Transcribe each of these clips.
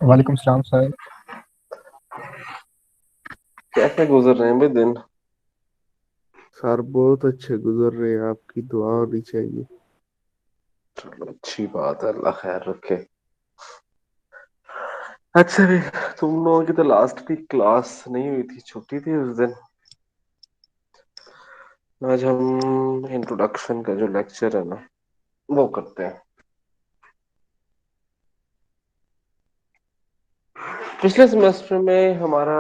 वालेकुम सलाम सर। कैसे गुजर रहे हैं भाई दिन। सर बहुत अच्छे गुजर रहे हैं, आपकी दुआ होनी चाहिए। चलो अच्छी बात है, अल्लाह खैर रखे। अच्छा भी, तुम लोगों की तो लास्ट की क्लास नहीं हुई थी, छुट्टी थी उस दिन। आज हम इंट्रोडक्शन का जो लेक्चर है ना वो करते हैं। पिछले सेमेस्टर में हमारा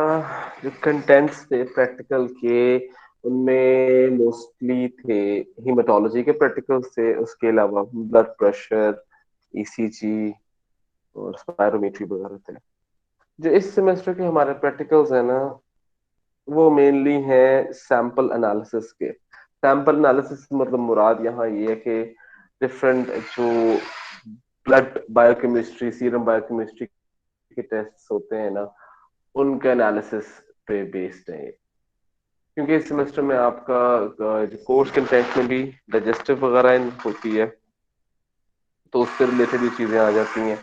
जो कंटेंट्स थे प्रैक्टिकल के, उनमें मोस्टली थे हीमेटोलॉजी के प्रैक्टिकल्स थे, उसके अलावा ब्लड प्रेशर, ईसीजी और स्पायरोमीट्री वगैरह थे। जो इस सेमेस्टर के हमारे प्रैक्टिकल्स है ना, वो मेनली है सैंपल एनालिसिस के। सैंपल एनालिसिस मतलब मुराद यहाँ ये है कि डिफरेंट जो ब्लड बायोकेमिस्ट्री, सीरम बायोकेमिस्ट्री के टेस्ट होते हैं ना, उनके एनालिसिस पे बेस्ड है ये। क्योंकि इस सेमेस्टर में आपका जो कोर्स कंटेंट में भी डाइजेस्टिव वगैरह होती है, तो उससे रिलेटेड ये चीजें आ जाती हैं।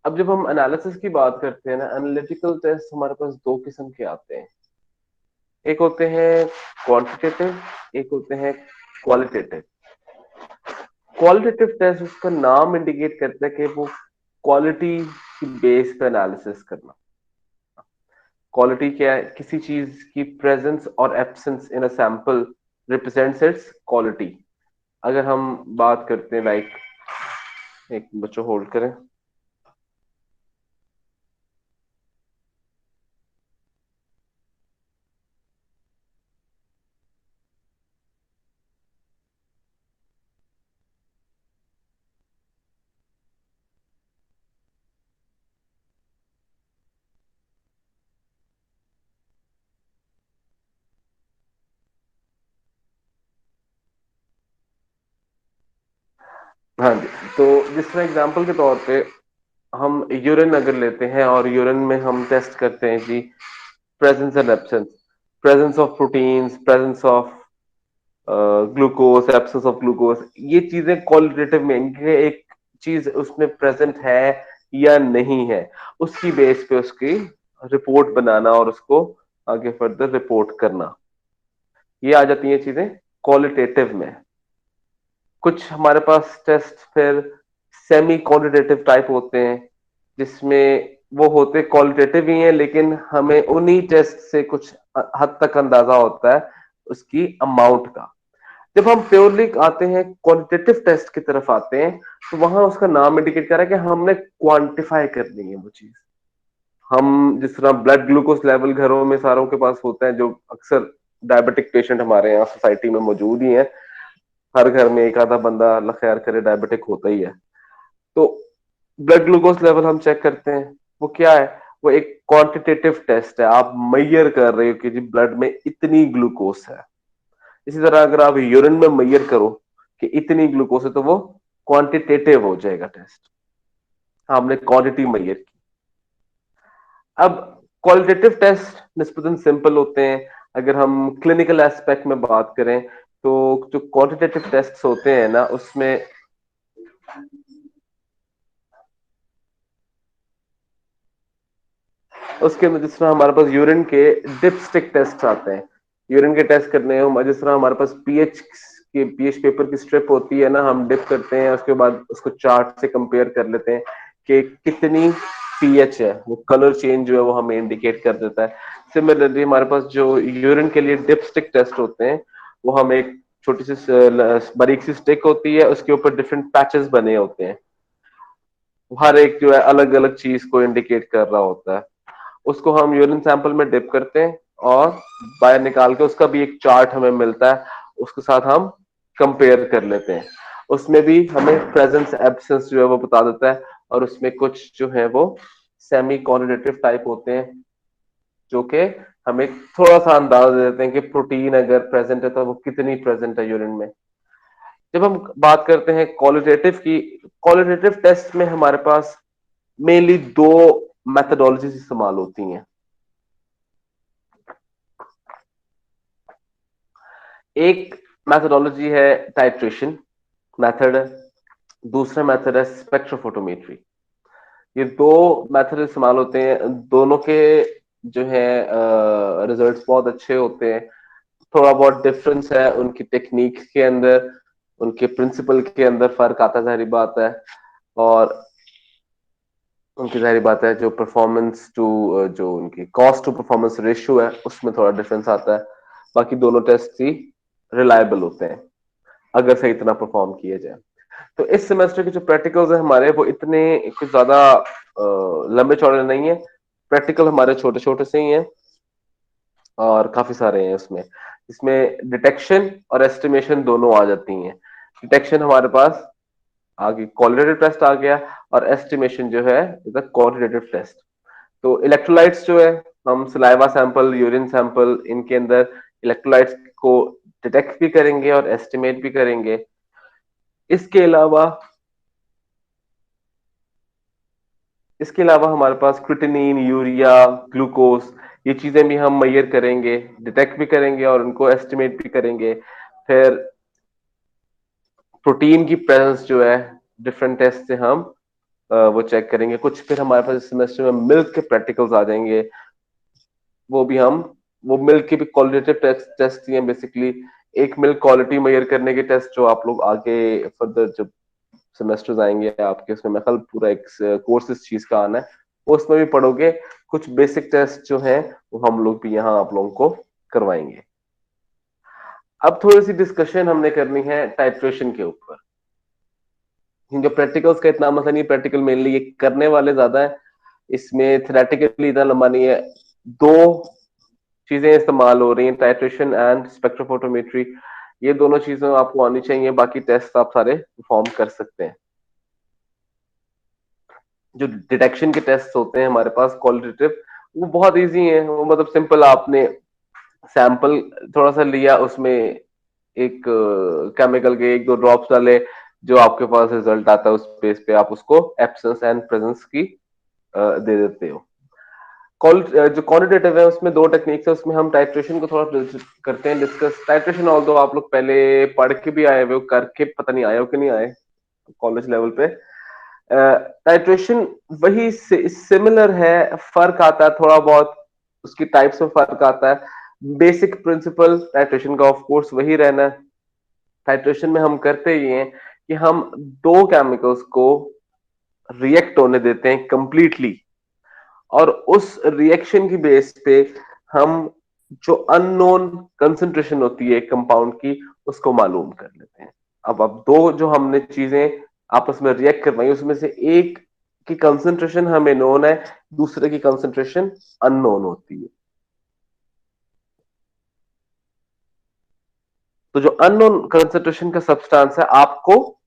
अब जब हम एनालिसिस की बात करते हैं ना, एनालिटिकल टेस्ट हमारे पास दो किस्म के आते हैं। एक होते हैं क्वांटिटेटिव, एक होते हैं क्वालिटेटिव। क्वालिटेटिव टेस्ट, उसका नाम इंडिकेट करता है कि वो क्वालिटी की बेस पे एनालिसिस करना। क्वालिटी क्या है? किसी चीज की प्रेजेंस और absence in a sample represents it's quality. अगर हम बात करते हैं लाइक, एक बच्चों होल्ड करें। हाँ जी। तो जिस तरह एग्जांपल के तौर पे हम यूरिन अगर लेते हैं और यूरिन में हम टेस्ट करते हैं जी presence and absence, presence of proteins, presence of glucose, absence of glucose, ये चीजें क्वालिटेटिव में इनके एक चीज उसमें प्रेजेंट है या नहीं है, उसकी बेस पे उसकी रिपोर्ट बनाना और उसको आगे फर्दर रिपोर्ट करना, ये आ जाती हैं चीजें क्वालिटेटिव में। कुछ हमारे पास टेस्ट फिर सेमी क्वांटिटेटिव टाइप होते हैं, जिसमें वो होते क्वालिटेटिव ही हैं, लेकिन हमें उन्हीं टेस्ट से कुछ हद तक अंदाजा होता है उसकी अमाउंट का। जब हम प्योरली आते हैं क्वांटिटेटिव टेस्ट की तरफ आते हैं, तो वहां उसका नाम इंडिकेट कर रहा है कि हमने क्वांटिफाई करनी है वो चीज। हम जिस तरह ब्लड ग्लूकोज लेवल घरों में सारों के पास होता है, जो अक्सर डायबिटिक पेशेंट हमारे यहाँ सोसाइटी में मौजूद ही है, हर घर में एक आधा बंदा अल्लाह खैर करे डायबिटिक होता ही है। तो ब्लड ग्लूकोज लेवल हम चेक करते हैं, वो क्या है? वो एक क्वांटिटेटिव टेस्ट है, आप मैयर कर रहे हो कि जी ब्लड में इतनी ग्लूकोज है। इसी तरह अगर आप यूरिन में मैयर करो कि इतनी ग्लूकोज है, तो वो क्वांटिटेटिव हो जाएगा टेस्ट, आपने क्वांटिटी मैयर की। अब क्वालिटेटिव टेस्ट निस्बतन सिंपल होते हैं। अगर हम क्लिनिकल एस्पेक्ट में बात करें, तो जो क्वांटिटेटिव टेस्ट होते हैं ना, उसमें उसके अंदर जिस तरह हमारे पास यूरिन के डिपस्टिक टेस्ट आते हैं, यूरिन के टेस्ट करने हो, जिस तरह हमारे पास पीएच पेपर की स्ट्रिप होती है ना, हम डिप करते हैं, उसके बाद उसको चार्ट से कंपेयर कर लेते हैं कि कितनी पीएच है, वो कलर चेंज जो है वो हमें इंडिकेट कर देता है। सिमिलरली हमारे पास जो यूरिन के लिए डिपस्टिक टेस्ट होते हैं, वो हम एक छोटी सी बारीक सी स्टिक होती है, उसके ऊपर डिफरेंट पैचेस बने होते हैं, हर एक जो है अलग अलग चीज को इंडिकेट कर रहा होता है। उसको हम यूरिन सैंपल में डिप करते हैं और बाहर निकाल के उसका भी एक चार्ट हमें मिलता है, उसके साथ हम कंपेयर कर लेते हैं। उसमें भी हमें प्रेजेंस एब्सेंस जो है वो बता देता है, और उसमें कुछ जो है वो सेमी क्वांटिटेटिव टाइप होते हैं, जो कि हमें थोड़ा सा अंदाजा दे देते हैं कि प्रोटीन अगर प्रेजेंट है तो वो कितनी प्रेजेंट है यूरिन में। जब हम बात करते हैं क्वालिटेटिव की, क्वालिटेटिव टेस्ट में हमारे पास मेनली दो मैथडोलॉजीज इस्तेमाल होती हैं। एक मैथडोलॉजी है टाइट्रेशन मेथड है, दूसरा मेथड है स्पेक्ट्रोफोटोमेट्री। ये दो मेथड इस्तेमाल होते हैं, दोनों के जो है रिजल्ट्स बहुत अच्छे होते हैं। थोड़ा बहुत डिफरेंस है उनकी टेक्निक के अंदर, उनके प्रिंसिपल के अंदर फर्क आता है, जाहिर बात है। और उनकी जाहिर बात है जो परफॉर्मेंस टू, जो उनकी कॉस्ट टू परफॉर्मेंस रेशियो है उसमें थोड़ा डिफरेंस आता है। बाकी दोनों टेस्ट ही रिलायबल होते हैं अगर सही तरह परफॉर्म किए जाए। तो इस सेमेस्टर के जो प्रैक्टिकल्स है हमारे, वो इतने कुछ ज्यादा लंबे चौड़े नहीं है। प्रैक्टिकल हमारे छोटे छोटे से ही हैं और काफी सारे हैं उसमें। इसमें डिटेक्शन और एस्टिमेशन दोनों आ जाती हैं। डिटेक्शन हमारे पास आगे क्वालिटेटिव टेस्ट आ गया, और एस्टिमेशन जो है इज अ क्वांटिटेटिव टेस्ट। तो इलेक्ट्रोलाइट्स जो है, हम सलाइवा सैंपल, यूरिन सैंपल, इनके अंदर इलेक्ट्रोलाइट्स को डिटेक्ट भी करेंगे और एस्टिमेट भी करेंगे। इसके अलावा इसके अलावा हमारे पास क्रिटिनिन, यूरिया, ग्लूकोज, ये चीजें भी हम मेजर करेंगे, डिटेक्ट भी करेंगे और उनको एस्टिमेट भी करेंगे। फिर प्रोटीन की प्रेजेंस जो है, डिफरेंट टेस्ट से हम वो चेक करेंगे कुछ। फिर हमारे पास इस सेमेस्टर में मिल्क के प्रैक्टिकल्स आ जाएंगे, वो भी हम, वो मिल्क के भी क्वालिटेटिव टेस्ट टेस्ट ही हैं बेसिकली। एक मिल्क क्वालिटी मेजर करने के टेस्ट जो आप लोग आगे फर्दर जब सेमेस्टर्स आएंगे आपके, उसमें मैं कल पूरा एक कोर्स इस चीज का आना है, वो उसमें भी पढ़ोगे। कुछ बेसिक टेस्ट जो हैं वो हम लोग भी यहाँ आप लोगों को करवाएंगे। अब थोड़ी सी डिस्कशन हमने करनी है टाइट्रेशन के ऊपर, क्योंकि प्रैक्टिकल्स का इतना मतलब नहीं, प्रैक्टिकल मेनली ये करने वाले ज्यादा है, इसमें थेरेटिकली इतना लंबा नहीं है। दो चीजें इस्तेमाल हो रही हैं, टाइट्रेशन एंड स्पेक्ट्रोफोटोमेट्री। ये दोनों चीजें आपको आनी चाहिए, बाकी टेस्ट आप सारे परफॉर्म कर सकते हैं। जो डिटेक्शन के टेस्ट होते हैं हमारे पास क्वालिटेटिव, वो बहुत इजी हैं। वो मतलब सिंपल, आपने सैंपल थोड़ा सा लिया, उसमें एक केमिकल के एक दो ड्रॉप्स डाले, जो आपके पास रिजल्ट आता है उस बेस पे आप उसको एब्सेंस एंड प्रेजेंस की दे देते हो। जो क्वांटिटेटिव है उसमें दो टेक्निक्स है, उसमें हम टाइट्रेशन को थोड़ा करते हैं डिस्कस। टाइट्रेशन ऑल दो आप लोग पहले पढ़ के भी आए हुए हो, करके पता नहीं आए हो कि नहीं आए कॉलेज लेवल पे। टाइट्रेशन वही सिमिलर है, फर्क आता है थोड़ा बहुत, उसकी टाइप्स में फर्क आता है। बेसिक प्रिंसिपल टाइट्रेशन का ऑफ कोर्स वही रहना है। टाइट्रेशन में हम करते ही हैं कि हम दो केमिकल्स को रिएक्ट होने देते हैं कंप्लीटली, और उस रिएक्शन की बेस पे हम जो अननोन कंसंट्रेशन होती है कंपाउंड की, उसको मालूम कर लेते हैं। अब दो जो हमने चीजें आपस में रिएक्ट करवाई, उसमें से एक की कंसंट्रेशन हमें नोन है, दूसरे की कंसंट्रेशन अननोन होती है। तो जो अननोन कंसंट्रेशन का सब्सटेंस है, आपको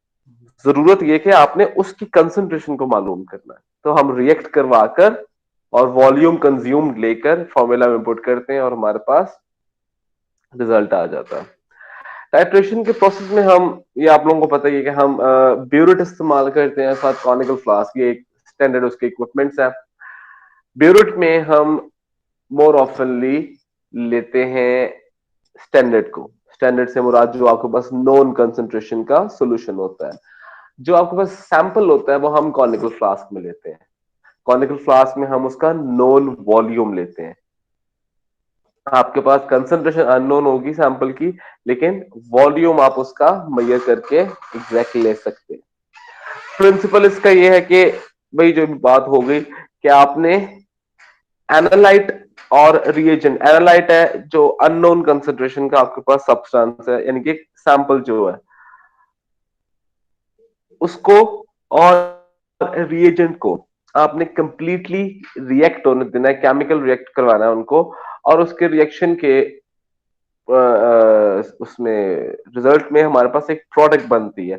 जरूरत यह कि आपने उसकी कंसंट्रेशन को मालूम करना है। तो हम रिएक्ट करवाकर और वॉल्यूम कंज्यूम लेकर फॉर्मूला में पुट करते हैं और हमारे पास रिजल्ट आ जाता है। टाइट्रेशन के प्रोसेस में हम, ये आप लोगों को पता ही है कि हम ब्यूरेट इस्तेमाल करते हैं, साथ कॉनिकल फ्लास्क, ये एक स्टैंडर्ड उसके इक्विपमेंट्स है। ब्यूरेट में हम मोर ऑफनली लेते हैं स्टैंडर्ड को। स्टैंडर्ड से मुराद जो आपके पास नॉन कंसंट्रेशन का सॉल्यूशन होता है। जो आपके पास सैंपल होता है वो हम कॉनिकल फ्लास्क में लेते हैं। कॉनिकल फ्लास्क में हम उसका नॉन वॉल्यूम लेते हैं। आपके पास कंसंट्रेशन अननोन होगी सैंपल की, लेकिन वॉल्यूम आप उसका मेजर करके एग्जैक्ट ले सकते हैं। प्रिंसिपल इसका ये है कि भाई जो बात हो गई कि आपने एनालाइट और रिएजेंट, एनालाइट है जो अननोन कंसंट्रेशन का आपके पास सब्सटेंस है, यानी कि सैंपल जो है उसको, और रिएजेंट को आपने कंप्लीटली रिएक्ट होने देना है, केमिकल रिएक्ट करवाना है उनको, और उसके रिएक्शन के उसमें रिजल्ट में हमारे पास एक प्रोडक्ट बनती है।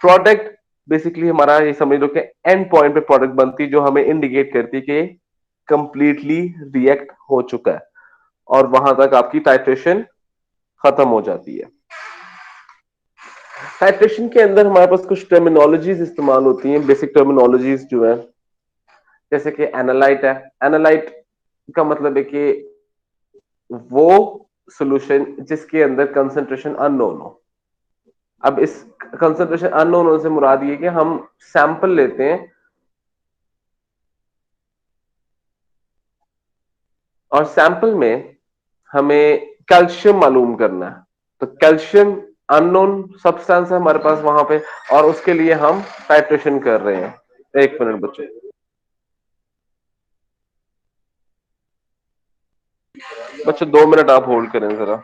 प्रोडक्ट बेसिकली हमारा, ये समझ लो कि एंड पॉइंट पे प्रोडक्ट बनती है, जो हमें इंडिकेट करती है कि कंप्लीटली रिएक्ट हो चुका है, और वहां तक आपकी टाइट्रेशन खत्म हो जाती है। टाइट्रेशन के अंदर हमारे पास कुछ टर्मिनोलॉजीज इस्तेमाल होती हैं, बेसिक टर्मिनोलॉजीज जो है, जैसे कि एनालाइट है। एनालाइट का मतलब है कि वो सॉल्यूशन जिसके अंदर कंसंट्रेशन अननोन हो। अब इस कंसंट्रेशन अननोन होने से मुराद ये कि हम सैंपल लेते हैं, और सैंपल में हमें कैल्शियम मालूम करना है। तो कैल्शियम अननोन सब्सटेंस है हमारे पास वहां पे, और उसके लिए हम टाइट्रेशन कर रहे हैं। एक मिनट बच्चों, बच्चों 2 मिनट आप होल्ड करें जरा।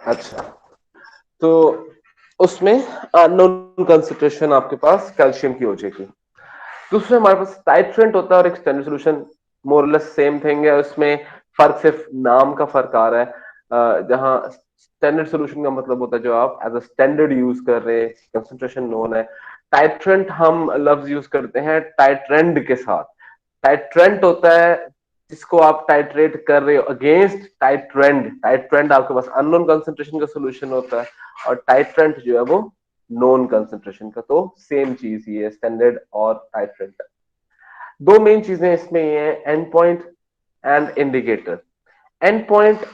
अच्छा, तो उसमें अननोन कंसंट्रेशन आपके पास कैल्शियम की हो जाएगी। दूसरा हमारे पास टाइट्रेंट होता है और एक स्टैंडर्ड सॉल्यूशन, मोरलेस सेम थिंग है। उसमें फर्क सिर्फ नाम का फर्क आ रहा है। जहां स्टैंडर्ड सॉल्यूशन का मतलब होता है जो आप एज अ स्टैंडर्ड यूज कर रहे हैं, कंसंट्रेशन नोन है। टाइट्रेंट हम लफ्ज यूज करते हैं टाइट्रेंड के साथ। टाइट्रेंट होता है जिसको आप टाइट्रेट कर रहे हो अगेंस्ट टाइट्रेंड। टाइट्रेंड आपके पास अननोन कंसंट्रेशन का सॉल्यूशन होता है, और टाइट्रेंट जो है वो नॉन कंसंट्रेशन का। तो सेम चीज ही है स्टैंडर्ड और टाइट्रेंट। दो मेन चीजें इसमें ये है, and point and indicator. And point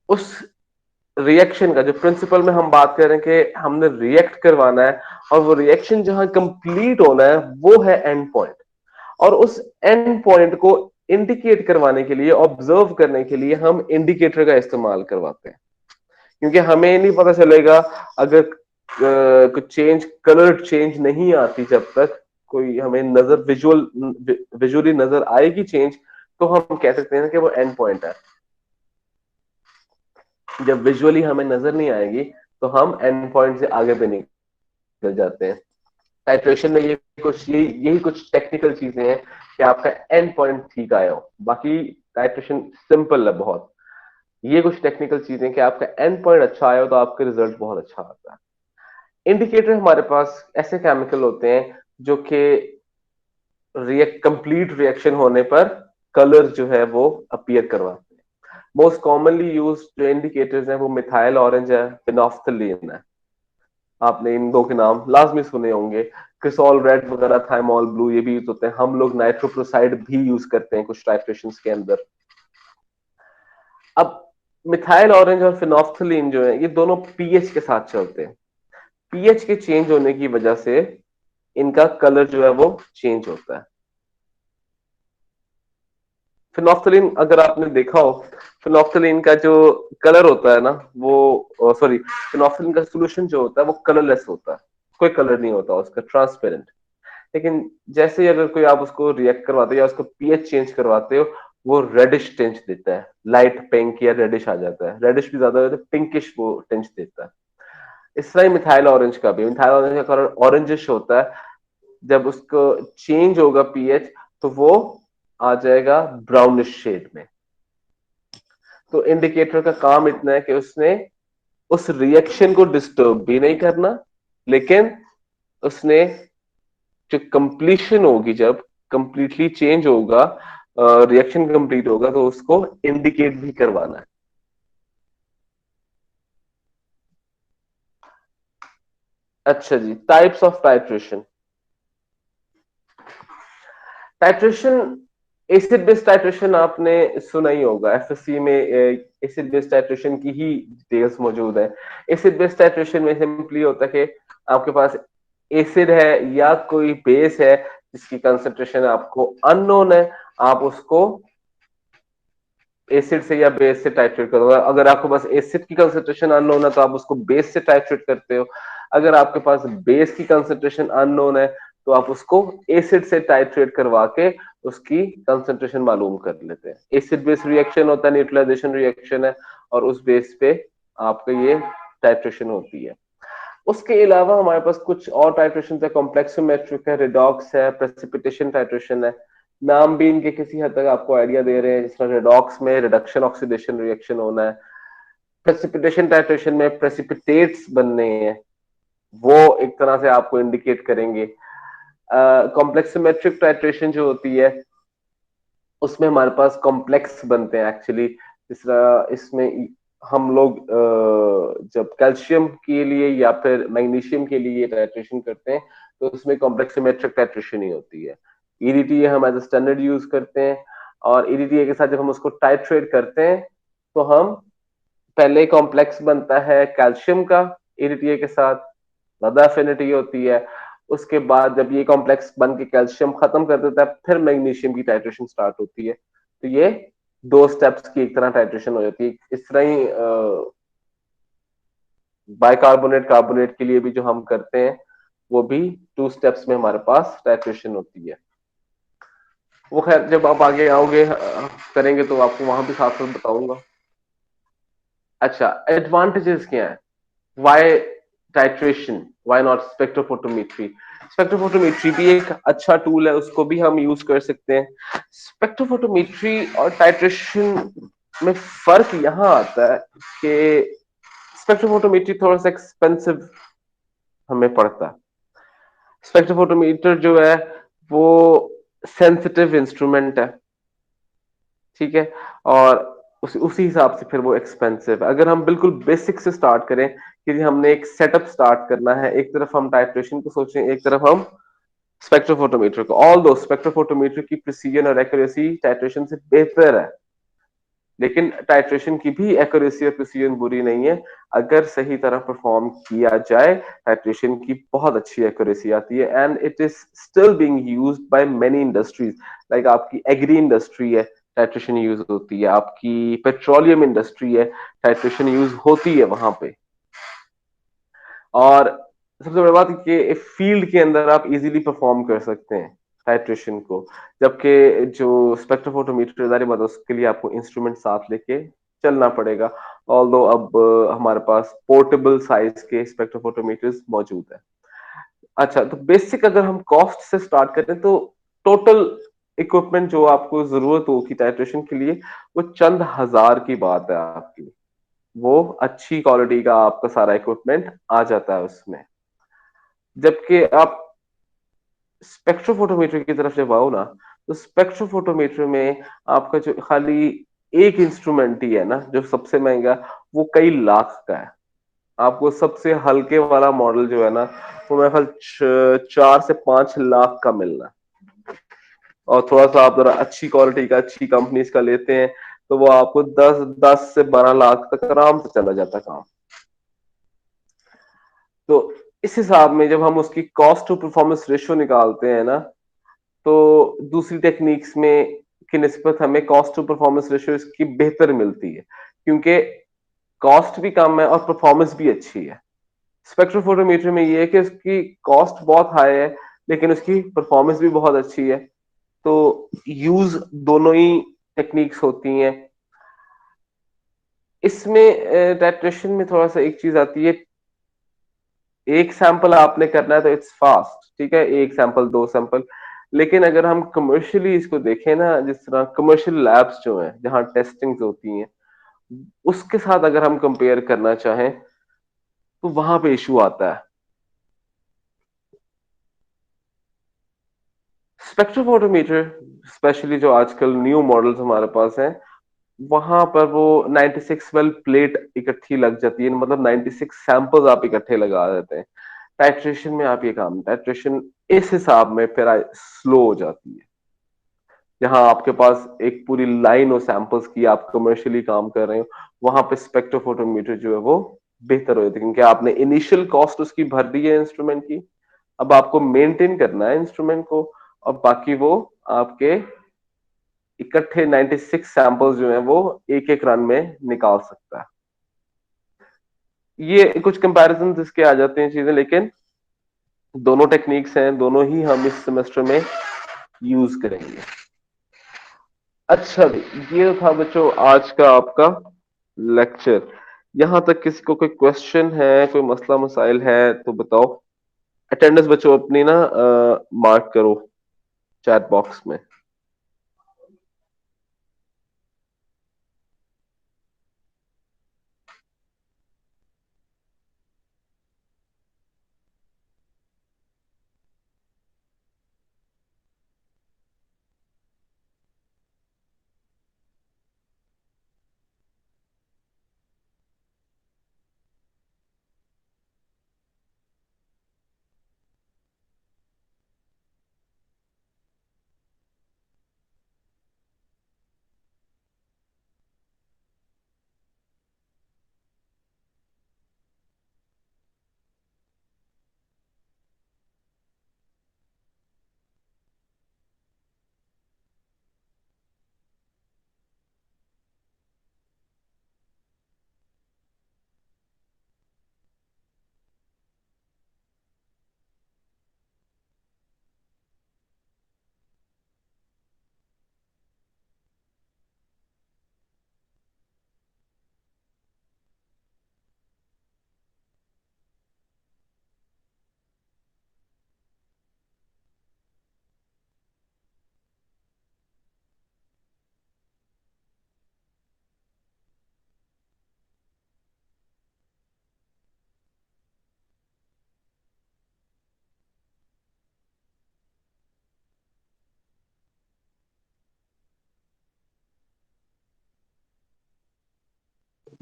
उस रिएक्शन का जो प्रिंसिपल में हम बात कर रहे हैं कि हमने रिएक्ट करवाना है, और वो रिएक्शन जहां कंप्लीट होना है वो है एंड पॉइंट। और उस एंड पॉइंट को इंडिकेट करवाने के लिए, ऑब्जर्व करने के लिए हम इंडिकेटर का इस्तेमाल करवाते हैं। क्योंकि हमें नहीं पता चलेगा अगर कुछ चेंज, कलर चेंज नहीं आती, जब तक कोई हमें नजर विजुअली नजर आएगी चेंज, तो हम कह सकते हैं कि वो एंड पॉइंट है। जब विजुअली हमें नजर नहीं आएगी तो हम एंड पॉइंट से आगे पे निकल जाते हैं। टाइट्रेशन में ये कुछ यही कुछ टेक्निकल चीजें हैं कि आपका एंड पॉइंट ठीक आया हो। बाकी टाइट्रेशन सिंपल है बहुत। ये कुछ टेक्निकल चीजें कि आपका एंड पॉइंट अच्छा आया हो तो आपका रिजल्ट बहुत अच्छा आता है। इंडिकेटर हमारे पास ऐसे केमिकल होते हैं जो कि कंप्लीट रिएक्शन होने पर कलर जो है वो अपीयर करवाते हैं। मोस्ट कॉमनली यूज जो इंडिकेटर्स हैं वो मिथाइल ऑरेंज है, फिनोफ्थलीन है। आपने इन दो के नाम लाजमी सुने होंगे। क्रिसॉल रेड वगैरह, थाइमोल ब्लू, ये भी यूज होते हैं। हम लोग नाइट्रोप्रोसाइड भी यूज करते हैं कुछ टाइट्रेशंस के अंदर। अब मिथाइल ऑरेंज और फिनोफ्थलीन जो है ये दोनों पीएच के साथ चलते हैं। पीएच के चेंज होने की वजह से इनका कलर जो है वो चेंज होता है। फिनोफ्थलीन अगर आपने देखा हो, फिनोफ्थलीन का जो कलर होता है ना वो, सॉरी, फिनोफ्थलीन का सोल्यूशन जो होता है वो कलरलेस होता है। कोई कलर नहीं होता उसका, ट्रांसपेरेंट। लेकिन जैसे ही अगर कोई आप उसको रिएक्ट करवाते हो या उसको पीएच चेंज करवाते हो, वो रेडिश टिंच देता है। लाइट पिंक या रेडिश आ जाता है, रेडिश भी ज्यादा होता है, पिंकिश वो टिंच देता है। इस तरह ही मिथाइल ऑरेंज का भी, मिथाइल ऑरेंज का कलर ऑरेंजिश होता है। जब उसको चेंज होगा पीएच तो वो आ जाएगा ब्राउनिश शेड में। तो इंडिकेटर का काम इतना है कि उसने उस रिएक्शन को डिस्टर्ब भी नहीं करना, लेकिन उसने जो कंप्लीशन होगी, जब कंप्लीटली चेंज होगा, रिएक्शन कंप्लीट होगा, तो उसको इंडिकेट भी करवाना है। अच्छा जी, types of titration. Titration acid base titration आपने सुना ही होगा, एफएससी में एसिड बेस टाइट्रेशन की ही डिटेल्स मौजूद है। एसिड बेस टाइट्रेशन में सिंपली होता है कि आपके पास एसिड है या कोई बेस है जिसकी कंसंट्रेशन आपको अननोन है, आप उसको एसिड से या बेस से टाइट्रेट करो। अगर आपके पास एसिड की कंसंट्रेशन अननोन है तो आप उसको बेस से टाइट्रेट करते हो। अगर आपके पास बेस की कंसंट्रेशन अननोन है तो आप उसको एसिड से टाइट्रेट करवा के उसकी कंसंट्रेशन मालूम कर लेते हैं। एसिड बेस रिएक्शन होता है, न्यूट्रलाइजेशन रिएक्शन है, और उस बेस पे आपका ये टाइट्रेशन होती है। उसके अलावा हमारे पास कुछ और टाइट्रेशन है, कॉम्प्लेक्सोमेट्रिक है, रिडॉक्स है, प्रेसिपिटेशन टाइट्रेशन है। नाम भी इनके किसी हद तक आपको आइडिया दे रहे हैं। जिस तरह रिडॉक्स में रिडक्शन ऑक्सीडेशन रिएक्शन होना है, प्रेसिपिटेशन टाइट्रेशन में प्रेसिपिटेट्स बनने हैं, वो एक तरह से आपको इंडिकेट करेंगे। कॉम्प्लेक्सोमेट्रिक टाइट्रेशन जो होती है उसमें हमारे पास कॉम्प्लेक्स बनते हैं एक्चुअली। जिस तरह इसमें हम लोग जब कैल्शियम के लिए या फिर मैग्नीशियम के लिए टाइट्रेशन करते हैं तो उसमें कॉम्प्लेक्सोमेट्रिक टाइट्रेशन ही होती है। ईडीटीए हम एज स्टैंडर्ड यूज करते हैं, और ईडीटीए के साथ जब हम उसको टाइट्रेट करते हैं तो हम पहले कॉम्प्लेक्स बनता है कैल्शियम का, ईडीटीए के साथ ज्यादा एफिनिटी होती है। उसके बाद जब ये कॉम्प्लेक्स बन के कैल्शियम खत्म कर देता है फिर मैग्नीशियम की टाइट्रेशन स्टार्ट होती है। तो ये दो स्टेप्स की एक तरह टाइट्रेशन हो जाती है। इस तरह ही बाइकार्बोनेट कार्बोनेट के लिए भी जो हम करते हैं वो भी टू स्टेप्स में हमारे पास टाइट्रेशन होती है। वो खैर जब आप आगे आओगे करेंगे तो आपको वहां भी साथ साथ बताऊंगा। अच्छा, एडवांटेजेस क्या है? Why titration, why not spectrophotometry? Spectrophotometry भी एक अच्छा टूल है, उसको भी हम यूज कर सकते हैं। स्पेक्ट्रोफोटोमेट्री और टाइट्रेशन में फर्क यहां आता है कि स्पेक्ट्रोफोटोमेट्री थोड़ा सा एक्सपेंसिव हमें पड़ता है। स्पेक्ट्रोफोटोमीटर जो है वो सेंसिटिव इंस्ट्रूमेंट है, ठीक है, और उसी हिसाब से फिर वो एक्सपेंसिव है। अगर हम बिल्कुल बेसिक से स्टार्ट करें कि हमने एक सेटअप स्टार्ट करना है, एक तरफ हम टाइट्रेशन को सोचें, एक तरफ हम स्पेक्ट्रोफोटोमीटर को, ऑल दो स्पेक्ट्रोफोटोमीटर की प्रिसीजन और एक्यूरेसी टाइट्रेशन से बेहतर है, लेकिन टाइट्रेशन की भी एक्यूरेसी और प्रिसीजन बुरी नहीं है। अगर सही तरह परफॉर्म किया जाए टाइट्रेशन की बहुत अच्छी एक्यूरेसी आती है, and it is still being used by many industries. Like आपकी एग्री इंडस्ट्री है, टाइट्रेशन यूज होती है, आपकी पेट्रोलियम इंडस्ट्री है, टाइट्रेशन यूज होती है वहां पे। और सबसे बड़ी बात कि फील्ड के अंदर आप इजीली परफॉर्म कर सकते हैं टाइट्रेशन को, जबकि जो स्पेक्ट्रोफोटोमीटर जारी बात है, उसके लिए आपको इंस्ट्रूमेंट साथ लेके चलना पड़ेगा। ऑल्दो अब हमारे पास पोर्टेबल साइज के स्पेक्ट्रोफोटोमीटर्स मौजूद है। अच्छा, तो बेसिक अगर हम कॉस्ट से स्टार्ट करें तो टोटल इक्विपमेंट जो आपको जरूरत होगी टाइट्रेशन के लिए वो चंद हजार की बात है आपकी। वो अच्छी क्वालिटी का आपका सारा इक्विपमेंट आ जाता है उसमें। जबकि आप स्पेक्ट्रोफोटोमीटर की तरफ जब आओ ना, तो स्पेक्ट्रोफोटोमीटर में आपका जो खाली एक इंस्ट्रूमेंट ही है ना जो सबसे महंगा, वो कई लाख का है। आपको सबसे हल्के वाला मॉडल जो है ना वो मेरे ख्याल 4 से 5 लाख का मिलना है। और थोड़ा सा आप जरा अच्छी क्वालिटी का, अच्छी कंपनीज का लेते हैं तो वो आपको 10 से 12 लाख तक आराम से चला जाता है काम। तो इस हिसाब में जब हम उसकी कॉस्ट टू परफॉर्मेंस रेशियो निकालते हैं ना, तो दूसरी टेक्निक्स में की निस्बत हमें कॉस्ट टू परफॉर्मेंस रेशियो इसकी बेहतर मिलती है, क्योंकि कॉस्ट भी कम है और परफॉर्मेंस भी अच्छी है। स्पेक्ट्रोफोटोमीटर में ये है कि उसकी कॉस्ट बहुत हाई है लेकिन उसकी परफॉर्मेंस भी बहुत अच्छी है। तो यूज दोनों ही टेक्निक्स होती हैं। इसमें टाइट्रेशन में थोड़ा सा एक चीज आती है, एक सैंपल आपने करना है तो इट्स फास्ट, ठीक है, एक सैंपल, दो सैंपल। लेकिन अगर हम कमर्शियली इसको देखें ना, जिस तरह कमर्शियल लैब्स जो हैं जहां टेस्टिंग होती हैं, उसके साथ अगर हम कंपेयर करना चाहें तो वहां पे इशू आता है। स्पेक्ट्रोफोटोमीटर स्पेशली जो आजकल न्यू मॉडल्स हमारे पास हैं, वहां पर वो 96 वेल प्लेट इकट्ठी लग जाती है, मतलब 96 सैंपल्स आप इकट्ठे लगा देते हैं। टाइट्रेशन में आप ये काम, टाइट्रेशन इस हिसाब में फिर स्लो हो जाती है, जहां आपके पास एक पूरी लाइन हो सैंपल्स की, आप कमर्शियली काम कर रहे हो, वहां पे स्पेक्ट्रोफोटोमीटर जो है वो बेहतर हो जाता है, क्योंकि आपने इनिशियल कॉस्ट उसकी भर दी है इंस्ट्रूमेंट की। अब आपको मेंटेन करना है इंस्ट्रूमेंट को, और बाकी वो आपके इकट्ठे 96 सैंपल्स जो हैं वो एक एक रन में निकाल सकता है। ये कुछ कंपैरिजन इसके आ जाते हैं चीजें, लेकिन दोनों टेक्निक्स हैं, दोनों ही हम इस सेमेस्टर में यूज करेंगे। अच्छा, ये था बच्चों आज का आपका लेक्चर। यहां तक किसी को कोई क्वेश्चन है, कोई मसला मसाइल है तो बताओ। अटेंडेंस बच्चों अपनी ना मार्क करो चैट बॉक्स में।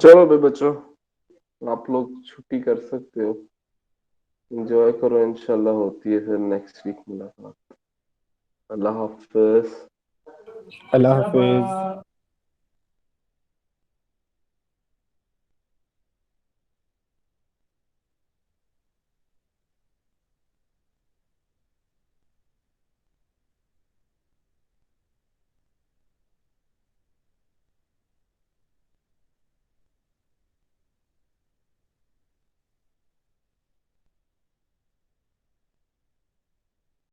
चलो भाई बच्चों, आप लोग छुट्टी कर सकते हो। एंजॉय करो, इंशाल्लाह होती है फिर नेक्स्ट वीक मुलाकात। अल्लाह हाफिज। अल्लाह हाफिज।